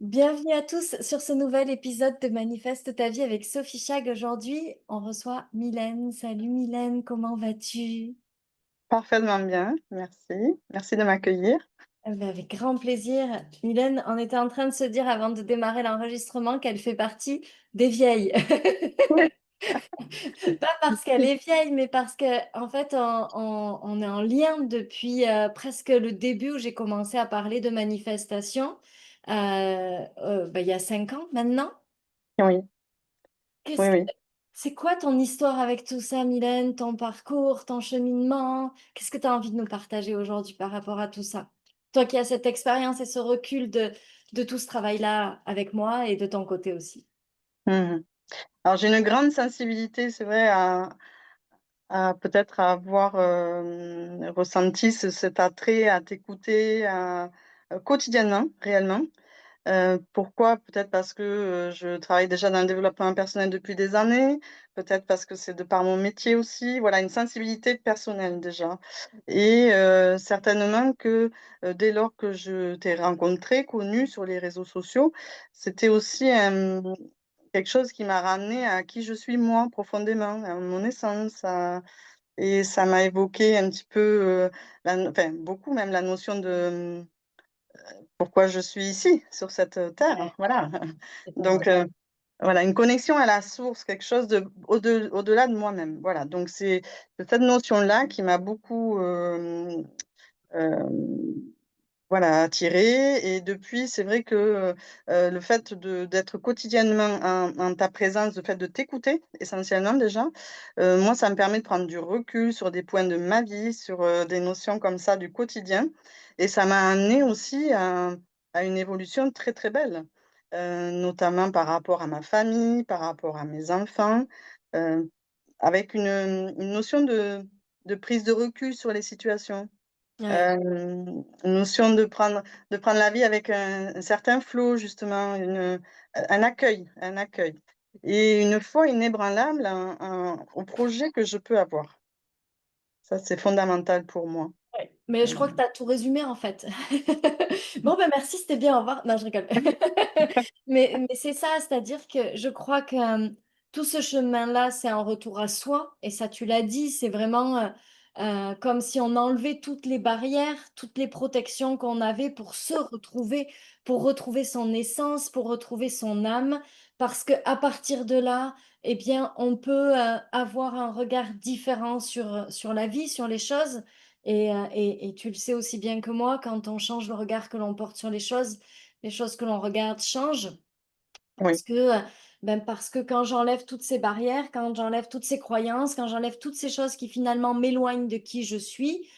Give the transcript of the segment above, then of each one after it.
Bienvenue à tous sur ce nouvel épisode de Manifeste ta vie avec Sophie Chag. Aujourd'hui, on reçoit Mylène. Salut Mylène, comment vas-tu? Parfaitement bien, merci. Merci de m'accueillir. Avec grand plaisir. Mylène, on était en train de se dire avant de démarrer l'enregistrement qu'elle fait partie des vieilles. Oui. Pas parce qu'elle est vieille, mais parce que en fait, on est en lien depuis presque le début où j'ai commencé à parler de manifestation. Il y a 5 ans maintenant. Oui, oui, Qu'est-ce que oui. c'est quoi ton histoire avec tout ça, Mylène? Ton parcours, ton cheminement? Qu'est-ce que tu as envie de nous partager aujourd'hui par rapport à tout ça? Toi qui as cette expérience et ce recul de tout ce travail-là avec moi et de ton côté aussi. Mmh. Alors j'ai une grande sensibilité, c'est vrai, à peut-être avoir, ressenti cet attrait à t'écouter, quotidiennement, réellement. Pourquoi? Peut-être parce que, je travaille déjà dans le développement personnel depuis des années, peut-être parce que c'est de par mon métier aussi, voilà, une sensibilité personnelle déjà et certainement que, dès lors que je t'ai rencontré, connu sur les réseaux sociaux, c'était aussi, quelque chose qui m'a ramené à qui je suis moi profondément, à mon essence, à et ça m'a évoqué un petit peu, la no enfin beaucoup même la notion de, pourquoi je suis ici, sur cette, Ouais, terre, voilà. c'est pas Donc vrai. voilà, une connexion à la source, quelque chose de au-delà de moi-même, voilà. Donc c'est cette notion-là qui m'a beaucoup, hem voilà, attirée et depuis, c'est vrai que, le fait d'être quotidiennement en ta présence, le fait de t'écouter essentiellement déjà, moi ça me permet de prendre du recul sur des points de ma vie, sur, des notions comme ça du quotidien et ça m'a amené aussi à une évolution très, très belle, notamment par rapport à ma famille, par rapport à mes enfants, heu, avec une notion de prise de recul sur les situations. Ouais. Notion de prendre la vie avec un certain flow justement, un accueil et une foi inébranlable au projet que je peux avoir. Ça, c'est fondamental pour moi. Ouais, mais je crois que tu as tout résumé en fait. Bon, ben merci, c'était bien, au revoir. Non, je rigole. Mais c'est ça, c'est-à-dire que je crois que, tout ce chemin-là, c'est un retour à soi et ça, tu l'as dit, c'est vraiment, comme si on enlevait toutes les barrières, toutes les protections qu'on avait pour se retrouver, pour retrouver son essence, pour retrouver son âme. Parce qu'à partir de là, eh bien, on peut, avoir un regard différent sur la vie, sur les choses et tu le sais aussi bien que moi, quand on change le regard que l'on porte sur les choses que l'on regarde changent. Oui, Parce que, parce que quand j'enlève toutes ces barrières, quand j'enlève toutes ces croyances, quand j'enlève toutes ces choses qui finalement m'éloignent de qui je suis,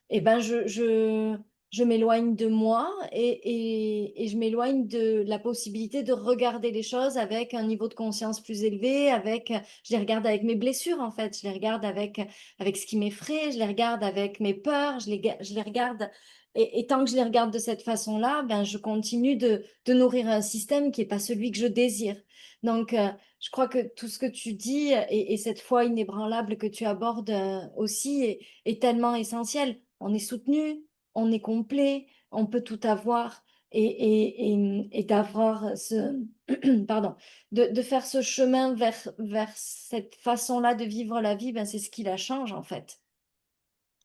et ben, je m'éloigne de moi et je m'éloigne de la possibilité de regarder les choses avec un niveau de conscience plus élevé, avec, je les regarde avec mes blessures, en fait. Je les regarde avec ce qui m'effraie, je les regarde avec mes peurs, je les regarde et tant que je les regarde de cette façon-là, ben, je continue de nourrir un système qui est pas celui que je désire. Donc, je crois que tout ce que tu dis et cette foi inébranlable que tu abordes, aussi est tellement essentiel. On est soutenu, on est complet, on peut tout avoir et d'avoir ce pardon, de faire ce chemin vers cette façon-là de vivre la vie, ben, c'est ce qui la change, en fait.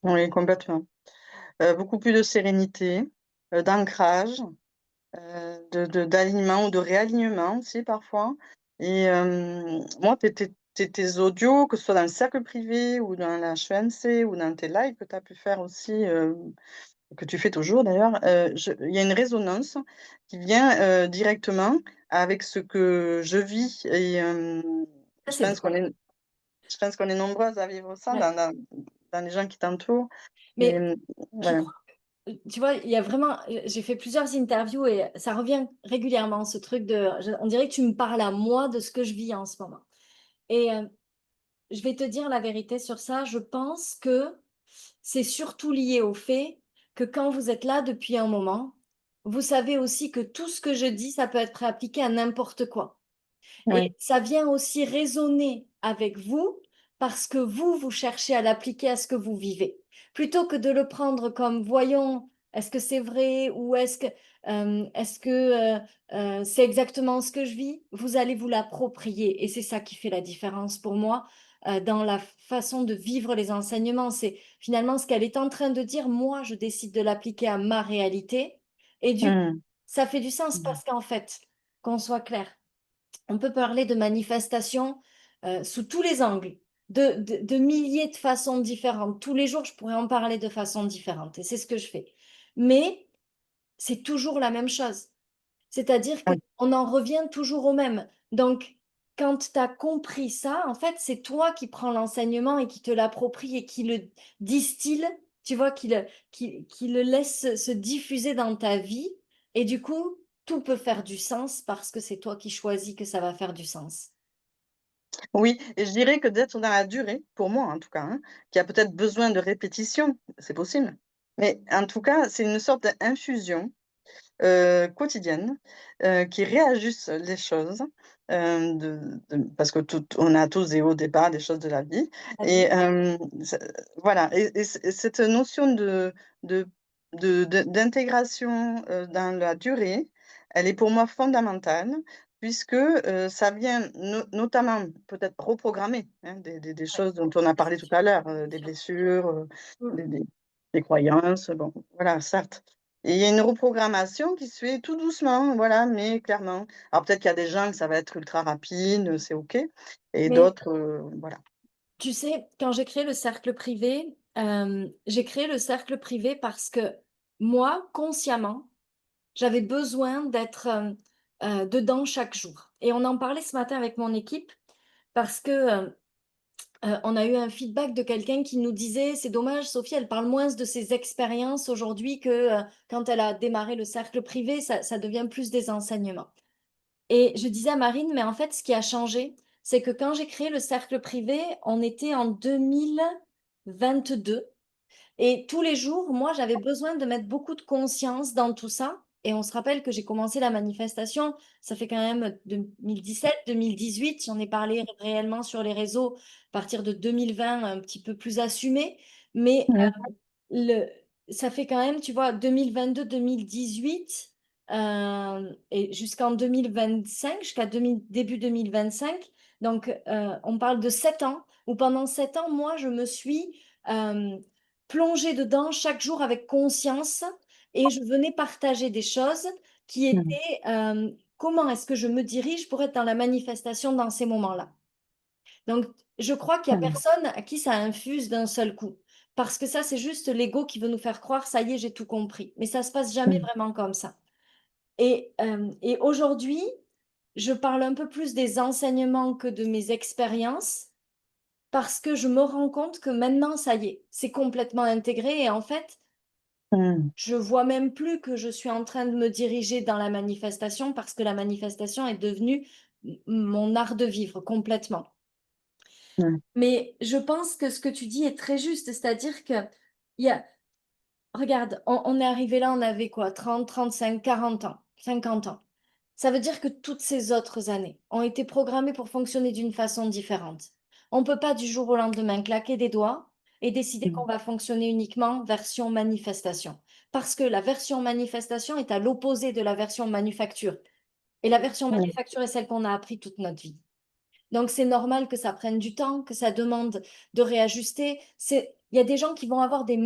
oui, complètement. Beaucoup plus de sérénité, d'ancrage, d'alignement ou de réalignement aussi parfois et moi tes audios, que ce soit dans le cercle privé ou dans la HEMC ou dans tes lives que tu as pu faire aussi, que tu fais toujours d'ailleurs, je il y a une résonance qui vient, directement avec ce que je vis et Ça, je c'est pense qu'on vrai. est je pense qu'on est nombreuses à vivre ça Ouais. dans les gens qui t'entourent et Mais je voilà. crois tu vois, il y a vraiment j'ai fait plusieurs interviews et ça revient régulièrement ce truc de je on dirait que tu me parles à moi de ce que je vis en ce moment et je vais te dire la vérité sur ça, je pense que c'est surtout lié au fait que quand vous êtes là depuis un moment, vous savez aussi que tout ce que je dis, ça peut être appliqué à n'importe quoi. Oui, Et ça vient aussi résonner avec vous parce que vous, vous cherchez à l'appliquer à ce que vous vivez. Plutôt que de le prendre comme voyons, est-ce que c'est vrai ou est-ce que Est-ce que c'est exactement ce que je vis? Vous allez vous l'approprier et c'est ça qui fait la différence pour moi, dans la façon de vivre les enseignements. C'est finalement ce qu'elle est en train de dire, moi, je décide de l'appliquer à ma réalité et du coup, Mm. ça fait du sens Mm. parce qu'en fait, qu'on soit clair, on peut parler de manifestations sous tous les angles, de milliers de façons différentes. Tous les jours, je pourrais en parler de façon différente et c'est ce que je fais. Mais c'est toujours la même chose. C'est-à-dire Oui. qu'on en revient toujours au même. Donc, quand tu as compris ça, en fait, c'est toi qui prends l'enseignement et qui te l'approprie et qui le distille, tu vois, qui le laisse se diffuser dans ta vie. Et du coup, tout peut faire du sens parce que c'est toi qui choisis que ça va faire du sens. Oui, et je dirais que d'être dans la durée, pour moi en tout cas, hein, qui a peut-être besoin de répétition, c'est possible. Mais en tout cas, c'est une sorte d'infusion quotidienne, qui réajuste les choses, parce que on a tous des hauts, des bas, des choses de la vie La et vie. ce voilà et cette notion de d'intégration, dans la durée, elle est pour moi fondamentale puisque, ça vient notamment peut-être reprogrammer, hein, des Ouais, choses dont on a c'est parlé tout sûr, à l'heure, c'est des sûr. blessures, Mm. des croyances, bon, voilà, certes. Et il y a une reprogrammation qui se fait tout doucement, voilà, mais clairement. Alors peut-être qu'il y a des gens que ça va être ultra rapide, c'est OK et Mais d'autres, voilà. tu sais, quand j'ai créé le cercle privé, j'ai créé le cercle privé parce que moi, consciemment, j'avais besoin d'être, dedans chaque jour et on en parlait ce matin avec mon équipe parce que, on a eu un feedback de quelqu'un qui nous disait: «C'est dommage, Sophie, elle parle moins de ses expériences aujourd'hui que, quand elle a démarré le cercle privé, ça devient plus des enseignements». Et je disais à Marine: «Mais en fait, ce qui a changé, c'est que quand j'ai créé le cercle privé, on était en 2022 et tous les jours, moi, j'avais besoin de mettre beaucoup de conscience dans tout ça et on se rappelle que j'ai commencé la manifestation, ça fait quand même 2017-2018, j'en ai parlé réellement sur les réseaux à partir de 2020, un petit peu plus assumé, mais Mmh. le ça fait quand même, tu vois, 2022-2018, et jusqu'en 2025, jusqu'à début 2025. Donc, on parle de 7 ans où pendant 7 ans, moi, je me suis, plongée dedans chaque jour avec conscience et je venais partager des choses qui Mmh. étaient, comment est-ce que je me dirige pour être dans la manifestation dans ces moments-là? Donc, je crois qu'il y a Mmh. personne à qui ça infuse d'un seul coup. Parce que ça, c'est juste l'ego qui veut nous faire croire, ça y est, j'ai tout compris. Mais ça se passe jamais Mmh. vraiment comme ça. Et aujourd'hui, je parle un peu plus des enseignements que de mes expériences, parce que je me rends compte que maintenant, ça y est, c'est complètement intégré. Et en fait, Mmh. je vois même plus que je suis en train de me diriger dans la manifestation, parce que la manifestation est devenue mon art de vivre complètement. Mmh. Mais je pense que ce que tu dis est très juste, c'est-à-dire que il y a regarde, on est arrivé là, on avait quoi? 30, 35, 40 ans, 50 ans. Ça veut dire que toutes ces autres années ont été programmées pour fonctionner d'une façon différente. On ne peut pas du jour au lendemain claquer des doigts et décider qu'on Mmh. va fonctionner uniquement version manifestation. Parce que la version manifestation est à l'opposé de la version manufacture. Et la version Mmh. manufacture est celle qu'on a appris toute notre vie. Donc c'est normal que ça prenne du temps, que ça demande de réajuster. Il y a des gens qui vont avoir des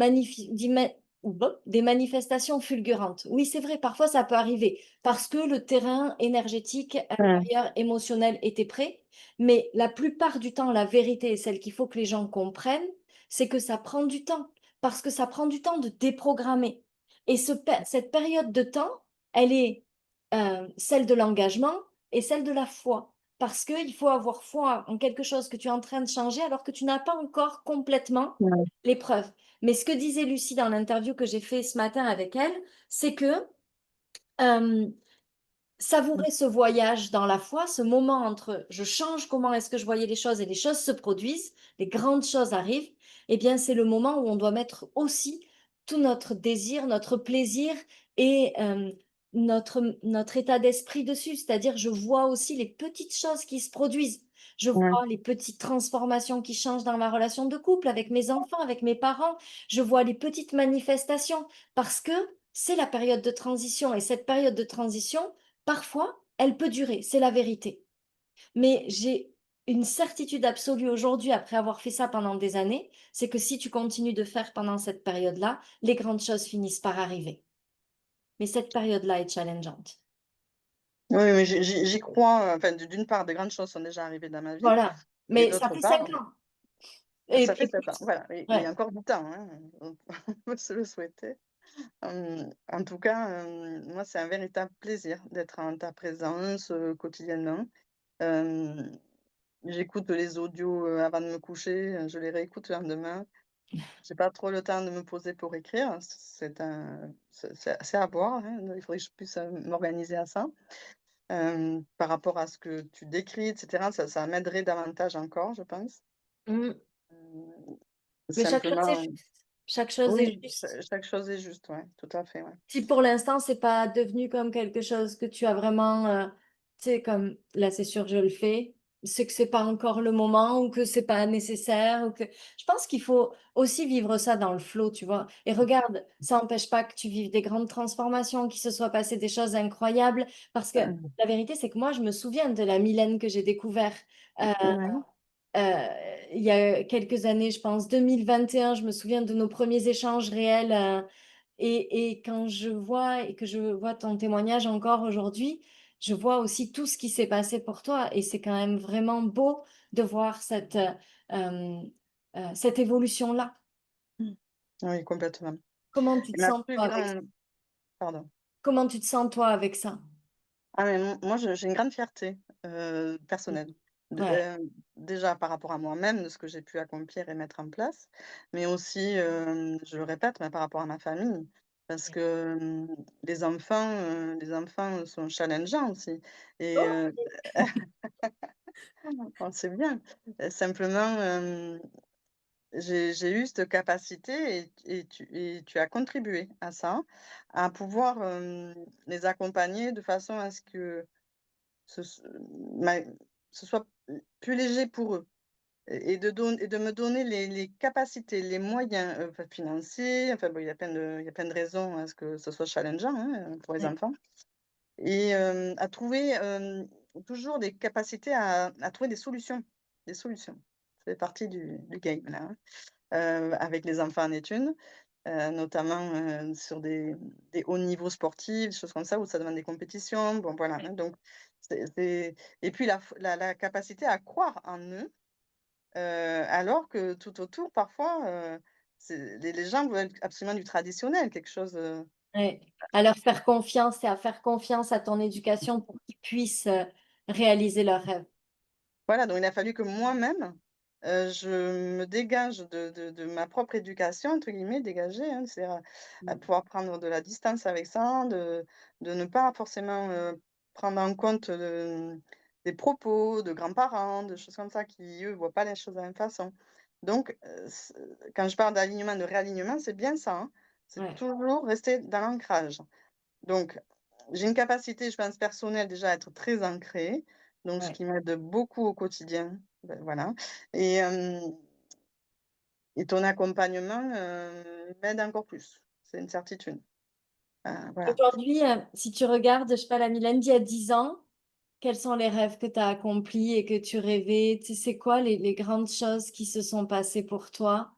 manifestations fulgurantes. Oui, c'est vrai, parfois ça peut arriver parce que le terrain énergétique, Mmh. intérieur, émotionnel était prêt. Mais la plupart du temps, la vérité, et celle qu'il faut que les gens comprennent, c'est que ça prend du temps parce que ça prend du temps de déprogrammer. Et cette période de temps, elle est celle de l'engagement et celle de la foi. Parce qu'il faut avoir foi en quelque chose que tu es en train de changer alors que tu n'as pas encore complètement Ouais. les preuves. Mais ce que disait Lucie dans l'interview que j'ai fait ce matin avec elle, c'est que euh, savourer ce voyage dans la foi, ce moment entre je change comment est-ce que je voyais les choses et les choses se produisent, les grandes choses arrivent, eh bien c'est le moment où on doit mettre aussi tout notre désir, notre plaisir et notre état d'esprit dessus. C'est-à-dire je vois aussi les petites choses qui se produisent. Je Ouais. vois les petites transformations qui changent dans ma relation de couple avec mes enfants, avec mes parents. Je vois les petites manifestations parce que c'est la période de transition et cette période de transition, parfois, elle peut durer, c'est la vérité. Mais j'ai une certitude absolue aujourd'hui, après avoir fait ça pendant des années, c'est que si tu continues de faire pendant cette période-là, les grandes choses finissent par arriver. Mais cette période-là est challengeante. Oui, mais j'y crois, enfin, d'une part, des grandes choses sont déjà arrivées dans ma vie Voilà, et mais ça d'autre fait part, 5 ans et ça fait et 7 ans, plus. voilà, et il y Ouais. a encore du temps, hein, on peut se le souhaiter. En tout cas, moi, c'est un véritable plaisir d'être en ta présence, quotidiennement. Hem, J'écoute les audios, avant de me coucher, je les réécoute le lendemain. J'ai pas trop le temps de me poser pour écrire, c'est à voir, hein, il faudrait que je puisse, m'organiser à ça. Par rapport à ce que tu décris et cetera, ça m'aiderait davantage encore, je pense. Mmh. Mmh, Mais chaque chose est simplement juste. Chaque chose est oui, juste. chaque chose est juste, ouais, tout à fait, ouais. Si pour l'instant, c'est pas devenu comme quelque chose que tu as vraiment, tu sais, comme là, c'est sûr, je le fais, c'est que c'est pas encore le moment ou que c'est pas nécessaire ou que je pense qu'il faut aussi vivre ça dans le flow, tu vois? Et regarde, ça n'empêche pas que tu vives des grandes transformations, qu'il se soit passé des choses incroyables parce que Mmh. la vérité, c'est que moi, je me souviens de la Mylène que j'ai découvert, heu Ouais. il y a quelques années, je pense 2021, je me souviens de nos premiers échanges réels, et quand je vois et que je vois ton témoignage encore aujourd'hui, je vois aussi tout ce qui s'est passé pour toi et c'est quand même vraiment beau de voir cette évolution-là. Mmh. Oui, complètement. Comment tu Et te ma sens plus toi avec ça? grande pardon. Comment tu te sens toi avec ça? Ah mais moi j'ai une grande fierté, Mmh. personnelle. De Ouais, déjà par rapport à moi-même, de ce que j'ai pu accomplir et mettre en place, mais aussi, je le répète, mais par rapport à ma famille. Parce ouais. que, les enfants sont challengeants aussi et Oh! on sait bien. Simplement, j'ai eu cette capacité et tu as contribué à ça, à pouvoir, les accompagner de façon à ce que ce se ma ce soit plus léger pour eux et de me donner les capacités, les moyens, enfin financiers, enfin bon, il y a plein de raisons à ce que ce soit challengeant, hein, pour les Ouais, enfants et à trouver, toujours des capacités à trouver des solutions, des solutions. Ça fait partie du game là, hein, avec les enfants en études, notamment, sur des hauts niveaux sportifs, des choses comme ça où ça demande des compétitions. Bon voilà, ouais. hein, donc c'est et puis la capacité à croire en eux, alors que tout autour parfois, c'est les gens veulent absolument du traditionnel, quelque chose, Ouais. À leur faire confiance et à faire confiance à ton éducation pour qu'ils puissent, réaliser leurs rêves. voilà, donc il a fallu que moi-même, je me dégage de ma propre «éducation» entre guillemets, dégager, hein, c'est à Mmh. pouvoir prendre de la distance avec ça, de ne pas forcément, prendre en compte, des propos de grands-parents, de choses comme ça qui, eux, voient pas les choses de la même façon. Donc, ce quand je parle d'alignement, de réalignement, c'est bien ça, hein. C'est Ouais, toujours rester dans l'ancrage. Donc, j'ai une capacité, je pense, personnelle déjà à être très ancrée, donc ce ouais. qui m'aide beaucoup au quotidien, voilà et et ton accompagnement, m'aide encore plus, c'est une certitude. Voilà. Aujourd'hui, si tu regardes, je sais pas, la Mylène d'il y a 10 ans, quels sont les rêves que tu as accomplis et que tu rêvais? Tu sais, c'est quoi les grandes choses qui se sont passées pour toi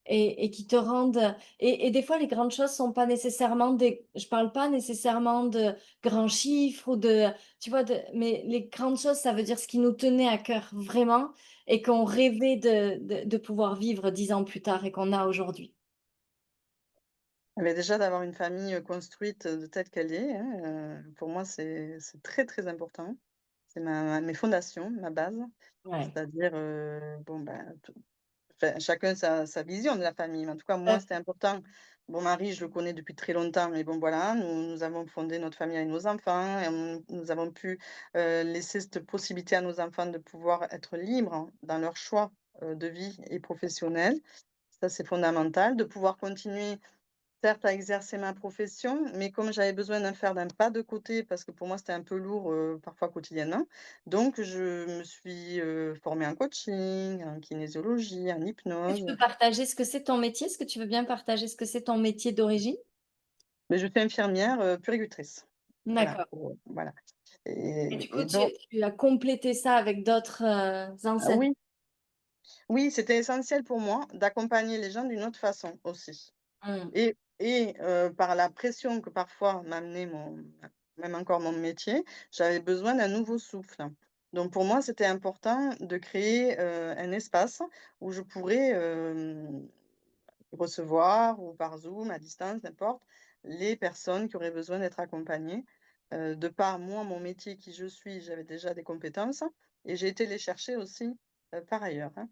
et qui te rendent et des fois, les grandes choses sont pas nécessairement des je parle pas nécessairement de grands chiffres ou de tu vois, mais les grandes choses, ça veut dire ce qui nous tenait à cœur vraiment et qu'on rêvait de pouvoir vivre 10 ans plus tard et qu'on a aujourd'hui. Mais déjà d'avoir une famille, construite, de telle qu'elle est, hein, pour moi c'est très, très important. C'est mes fondations, ma base, Ouais. c'est-à-dire, bon, ben, enfin, chacun sa vision de la famille, mais en tout cas, moi, Heu, c'était important. Mon mari, je le connais depuis très longtemps, mais bon, voilà, nous avons fondé notre famille avec nos enfants et nous avons pu, laisser cette possibilité à nos enfants de pouvoir être libres dans leur choix, de vie et professionnel. Ça, c'est fondamental. De pouvoir continuer, certes, à exercer ma profession, mais comme j'avais besoin d'un pas de côté parce que pour moi, c'était un peu lourd, parfois quotidiennement, donc je me suis, formée en coaching, en kinésiologie, en est-ce que tu hypnose. peux partager ce que c'est ton métier? Est-ce que tu veux bien partager ce que c'est ton métier d'origine? Mais je suis infirmière, puéricultrice. Voilà, D'accord. voilà Et du coup, et donc tu as complété ça avec d'autres, ah enseignes? oui, oui, c'était essentiel pour moi d'accompagner les gens d'une autre façon aussi Mmh. par la pression que parfois m'amenait même encore mon métier, j'avais besoin d'un nouveau souffle. Donc pour moi, c'était important de créer, un espace où je pourrais, recevoir ou par Zoom, à distance, n'importe, les personnes qui auraient besoin d'être accompagnées. De par moi, mon métier, qui je suis, j'avais déjà des compétences et j'ai été les chercher aussi, par ailleurs, hein.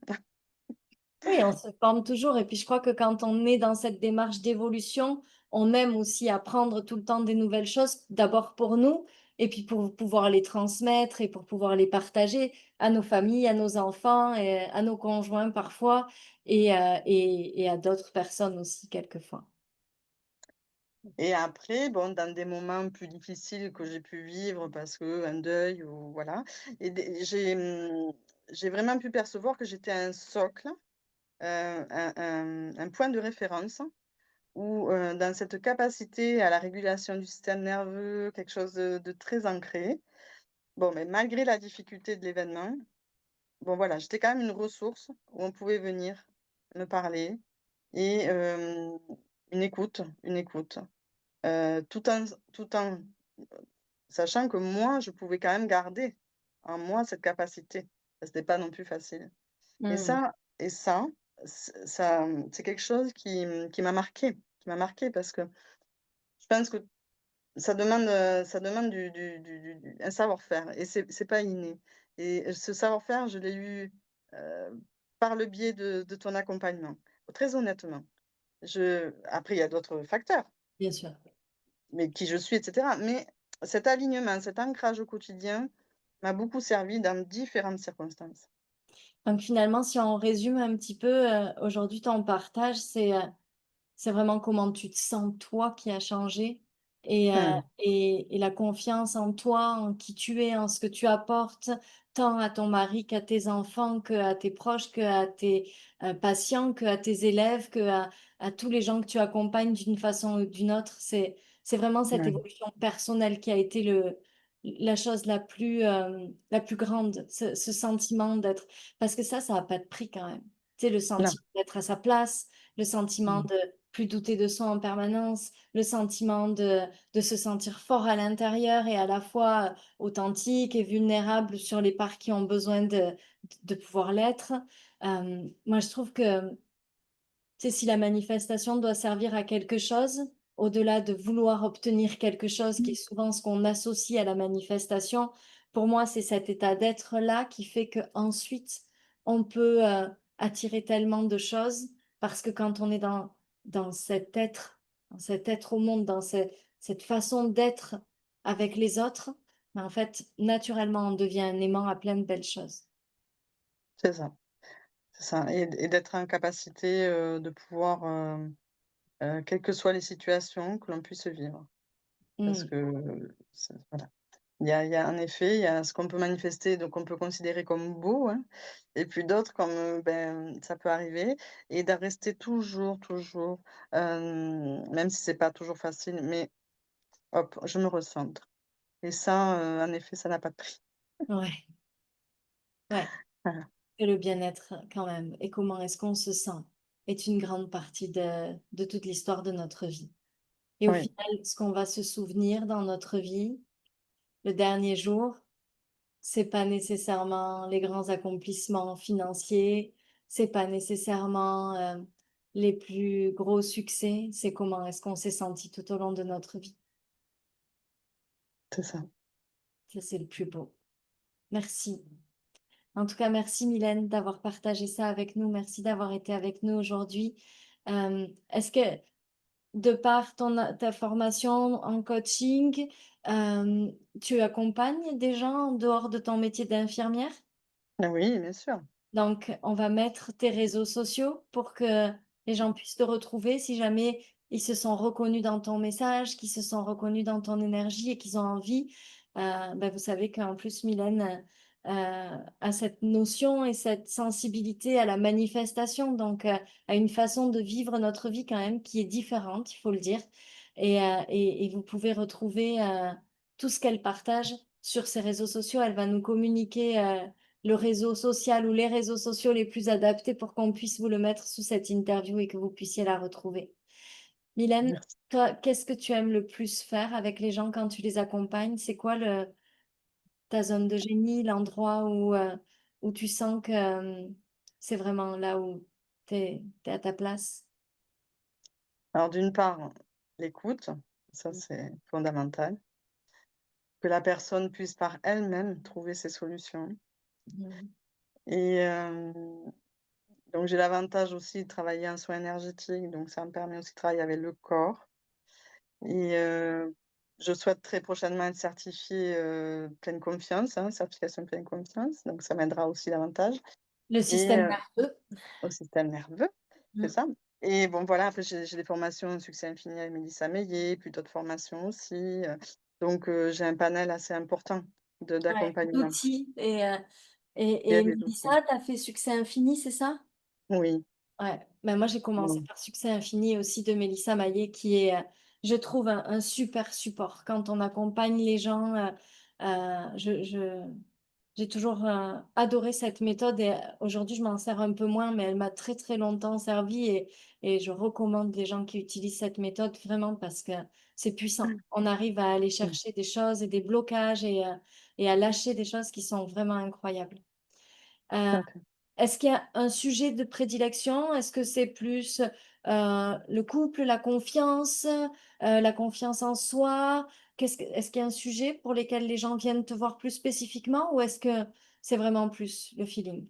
Oui, on se forme toujours et puis je crois que quand on est dans cette démarche d'évolution, on aime aussi apprendre tout le temps des nouvelles choses, d'abord pour nous et puis pour pouvoir les transmettre et pour pouvoir les partager à nos familles, à nos enfants et à nos conjoints parfois et à d'autres personnes aussi quelquefois. Et après, bon, dans des moments plus difficiles que j'ai pu vivre parce qu'un deuil ou voilà et j'ai vraiment pu percevoir que j'étais un socle, un point de référence où, dans cette capacité à la régulation du système nerveux, quelque chose de très ancré. Bon, mais malgré la difficulté de l'événement, bon voilà, j'étais quand même une ressource où on pouvait venir me parler et une écoute, tout en sachant que moi, je pouvais quand même garder en moi cette capacité. C'était pas non plus facile et Mmh. ça, c'est quelque chose qui m'a marqué parce que je pense que ça demande un savoir-faire et c'est pas inné et ce savoir-faire, je l'ai eu, par le biais de ton accompagnement. Très honnêtement. Après il y a d'autres facteurs, Bien sûr. mais qui je suis et cetera, mais cet alignement, cet ancrage au quotidien m'a beaucoup servi dans différentes circonstances. Donc finalement, si on résume un petit peu, aujourd'hui ton partage, c'est vraiment comment tu te sens toi qui a changé Mmh, et la confiance en toi, en qui tu es, en ce que tu apportes, tant à ton mari qu'à tes enfants, qu'à tes proches, qu'à tes, patients, qu'à tes élèves, qu'à tous les gens que tu accompagnes d'une façon ou d'une autre. C'est vraiment cette mmh, évolution personnelle qui a été la chose la plus grande, ce sentiment d'être parce que ça a pas de prix quand même. Tu sais, le non, sentiment d'être à sa place, le sentiment mmh, de plus douter de soi en permanence, le sentiment de se sentir fort à l'intérieur et à la fois, authentique et vulnérable sur les parts qui ont besoin de pouvoir l'être. Moi, je trouve que tu sais, si la manifestation doit servir à quelque chose, au-delà de vouloir obtenir quelque chose qui est souvent ce qu'on associe à la manifestation, pour moi, c'est cet état d'être-là qui fait qu'ensuite on peut, attirer tellement de choses parce que quand on est dans dans cet être au monde, dans cette façon d'être avec les autres, ben, en fait, naturellement, on devient un aimant à plein de belles choses. c'est ça, c'est ça et d'être en capacité, de pouvoir, quelles que soient les situations que l'on puisse vivre. Parce Mmh. que voilà. Il y a en effet, il y a ce qu'on peut manifester, donc on peut considérer comme beau, hein, et puis d'autres comme, ben, ça peut arriver et de rester toujours, même si c'est pas toujours facile, mais hop, je me recentre et ça, en effet, ça n'a pas de prix. Ouais, ouais. Voilà. Et le bien-être quand même et comment est-ce qu'on se sent est une grande partie de toute l'histoire de notre vie. Et au Oui, final, ce qu'on va se souvenir dans notre vie, le dernier jour, c'est pas nécessairement les grands accomplissements financiers, c'est pas nécessairement, les plus gros succès, c'est comment est-ce qu'on s'est senti tout au long de notre vie. c'est ça. Ça, c'est le plus beau. Merci. En tout cas, merci Mylène d'avoir partagé ça avec nous. Merci d'avoir été avec nous aujourd'hui. Est-ce que de par ta formation en coaching, tu accompagnes des gens en dehors de ton métier d'infirmière? Ah oui, bien sûr. Donc, on va mettre tes réseaux sociaux pour que les gens puissent te retrouver si jamais ils se sont reconnus dans ton message, qu'ils se sont reconnus dans ton énergie et qu'ils ont envie. Bah, vous savez qu'en plus, Mylène a cette notion et cette sensibilité à la manifestation, donc à une façon de vivre notre vie quand même qui est différente, il faut le dire. et vous pouvez retrouver tout ce qu'elle partage sur ses réseaux sociaux. Elle va nous communiquer le réseau social ou les réseaux sociaux les plus adaptés pour qu'on puisse vous le mettre sous cette interview et que vous puissiez la retrouver. Mylène, Merci. toi, qu'est-ce que tu aimes le plus faire avec les gens quand tu les accompagnes? C'est quoi ta zone de génie, l'endroit où tu sens que c'est vraiment là où t'es à ta place? Alors d'une part, l'écoute, ça c'est fondamental, que la personne puisse par elle-même trouver ses solutions Mhm. et donc j'ai l'avantage aussi de travailler en soins énergétiques, donc ça me permet aussi de travailler avec le corps et je souhaite très prochainement être certifiée, pleine confiance, hein, certification pleine confiance, donc ça m'aidera aussi davantage Le et système nerveux. au système nerveux, c'est Mm. ça et bon voilà, après j'ai des formations Succès Infini avec Mélissa Meillet, puis d'autres formations aussi, donc j'ai un panel assez important Ouais, d'accompagnement d'outils et et des outils. Mélissa, t'as fait Succès Infini, c'est ça? Oui, Ouais, ben moi j'ai commencé oui. par Succès Infini aussi de Mélissa Maillet qui est, je trouve, un super support quand on accompagne les gens. J'ai toujours adoré cette méthode et aujourd'hui je m'en sers un peu moins, mais elle m'a très très longtemps servi et je recommande les gens qui utilisent cette méthode vraiment parce que c'est puissant. On arrive à aller Mmh, chercher des choses et des blocages et à lâcher des choses qui sont vraiment incroyables. tout Euh, à fait. Est-ce qu'il y a un sujet de prédilection? Est-ce que c'est plus le couple, la confiance en soi? Est-ce qu'il y a un sujet pour lequel les gens viennent te voir plus spécifiquement ou est-ce que c'est vraiment plus le feeling?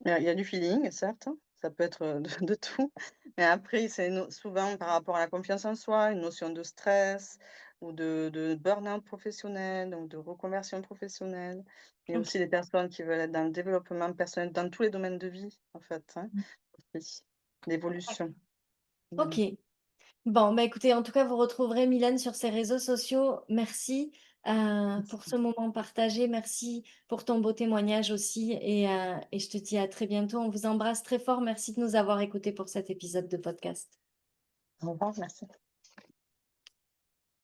Il y a du feeling, certes, hein, ça peut être, de tout, mais après c'est souvent par rapport à la confiance en soi, une notion de stress ou de burn-out professionnel, donc de reconversion professionnelle. Il y a Ok, aussi des personnes qui veulent être dans le développement personnel, dans tous les domaines de vie, en fait, hein, aussi, l'évolution. Mmh. ok. Bon, bah écoutez, en tout cas, vous retrouverez Mylène sur ses réseaux sociaux. Merci pour ce moment partagé. Merci pour ton beau témoignage aussi. Et je te dis à très bientôt. On vous embrasse très fort. Merci de nous avoir écoutés pour cet épisode de podcast. Au revoir, merci.